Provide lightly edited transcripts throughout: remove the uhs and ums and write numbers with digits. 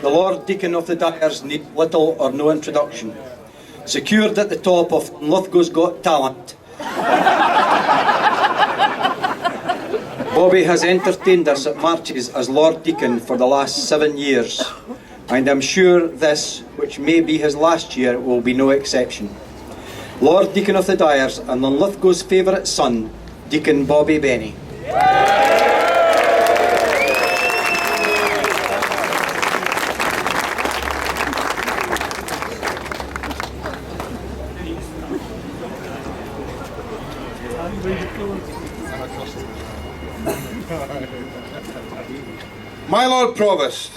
the Lord Deacon of the Dyers need little or no introduction. Secured at the top of Linlithgow's Got Talent, Bobby has entertained us at marches as Lord Deacon for the last 7 years, and I'm sure this, which may be his last year, will be no exception. Lord Deacon of the Dyers and Linlithgow's favourite son, Deacon Bobby Bennie. My Lord Provost,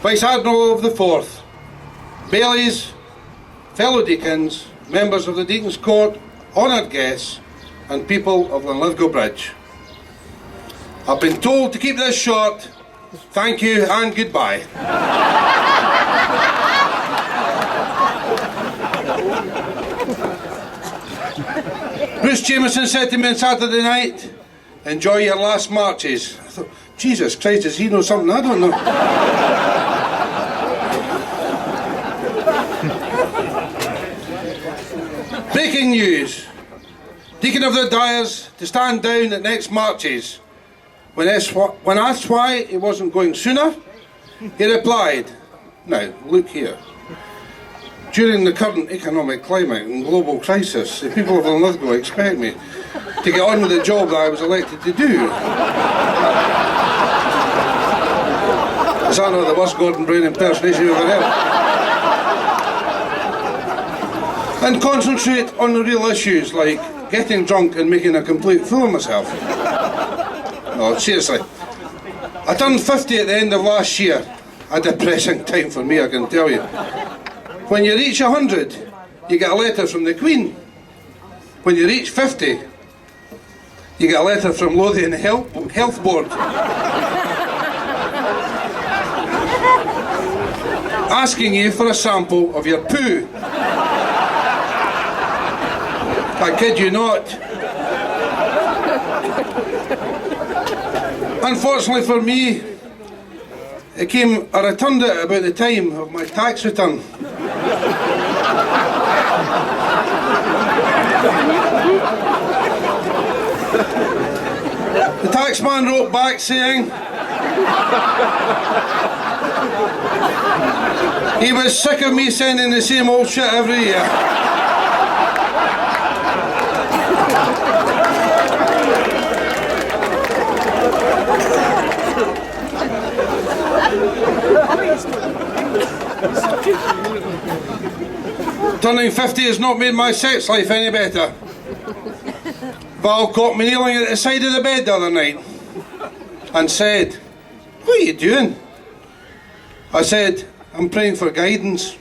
Vice Admiral of the Forth, Bailies, fellow deacons, members of the Deacon's Court, honoured guests, and people of Linlithgow Bridge. I've been told to keep this short. Thank you and goodbye. Bruce Jameson said to me on Saturday night, enjoy your last marches. I thought, Jesus Christ, does he know something I don't know? Breaking news. Deacon of the Dyers to stand down at next marches. When asked why he wasn't going sooner, he replied, now, look here. During the current economic climate and global crisis, the people of Linlithgow expect me to get on with the job that I was elected to do. Is that not the worst Gordon Brown impersonation you've ever heard? And concentrate on the real issues like getting drunk and making a complete fool of myself. No, seriously. I turned 50 at the end of last year. A depressing time for me, I can tell you. When you reach 100, you get a letter from the Queen. When you reach 50, you get a letter from Lothian Health Board asking you for a sample of your poo. I kid you not. Unfortunately for me, I returned it about the time of my tax return. The taxman wrote back saying he was sick of me sending the same old shit every year. Turning 50 has not made my sex life any better. Val caught me kneeling at the side of the bed the other night and said, what are you doing? I said, I'm praying for guidance.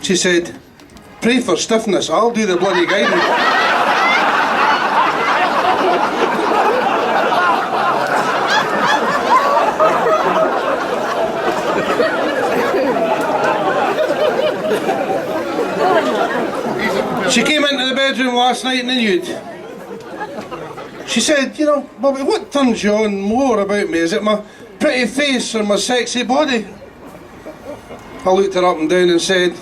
She said, pray for stiffness, I'll do the bloody guidance. She came into the bedroom last night in the nude. She said, you know, Bobby, what turns you on more about me? Is it my pretty face or my sexy body? I looked her up and down and said,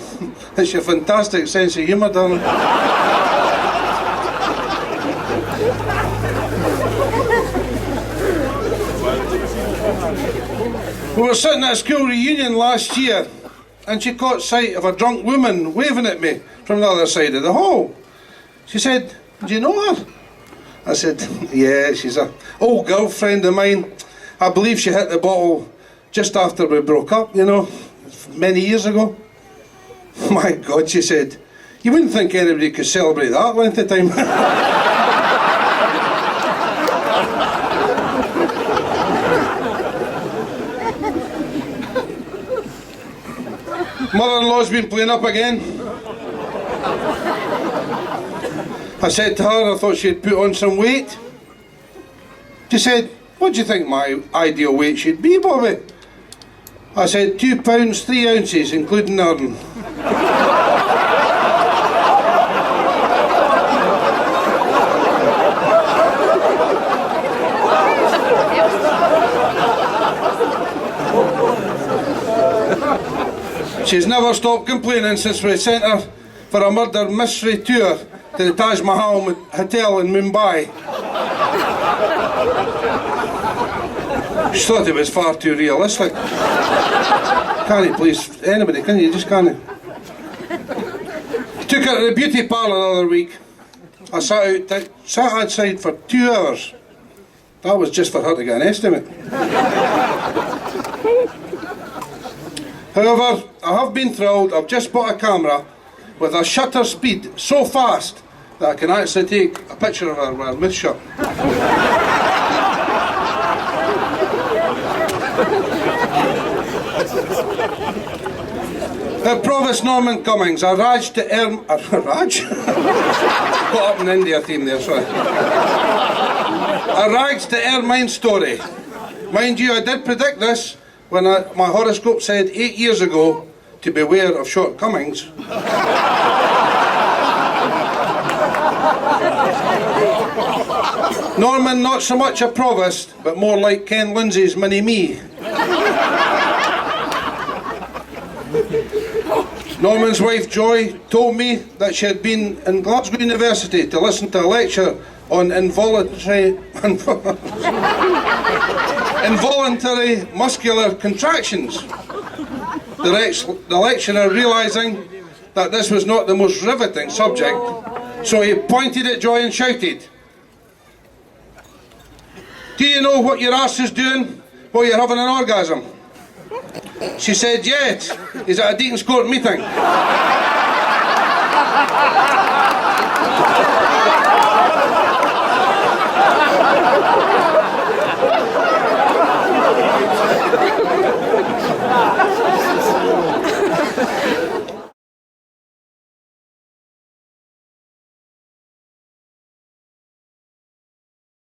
it's your fantastic sense of humour, darling. We were sitting at a school reunion last year and she caught sight of a drunk woman waving at me from the other side of the hall. She said, do you know her? I said, yeah, she's an old girlfriend of mine. I believe she hit the bottle just after we broke up, you know, many years ago. My God, she said, you wouldn't think anybody could celebrate that length of time. Mother-in-law's been playing up again. I said to her I thought she'd put on some weight. She said, what do you think my ideal weight should be, Bobby? I said, 2 pounds, 3 ounces, including Arden. She's never stopped complaining since we sent her for a murder mystery tour to the Taj Mahal Hotel in Mumbai. She thought it was far too realistic. Can't you please anybody, can you? Just can't. Took her to the beauty parlour the other week. I sat outside for 2 hours. That was just for her to get an estimate. However, I have been thrilled. I've just bought a camera with a shutter speed so fast that I can actually take a picture of her with her mouth shut. Provost Norman Cummings, a Raj to Raj? Got up in India theme there, sorry. A rags to ermine story. Mind you, I did predict this when my horoscope said 8 years ago to beware of shortcomings. Norman, not so much a provost, but more like Ken Lindsay's mini-me. Norman's wife Joy told me that she had been in Glasgow University to listen to a lecture on involuntary muscular contractions. The lecturer, realising that this was not the most riveting subject, so he pointed at Joy and shouted, "Do you know what your arse is doing while you're having an orgasm?" She said, "Yes, he's at a Deacon's Court meeting."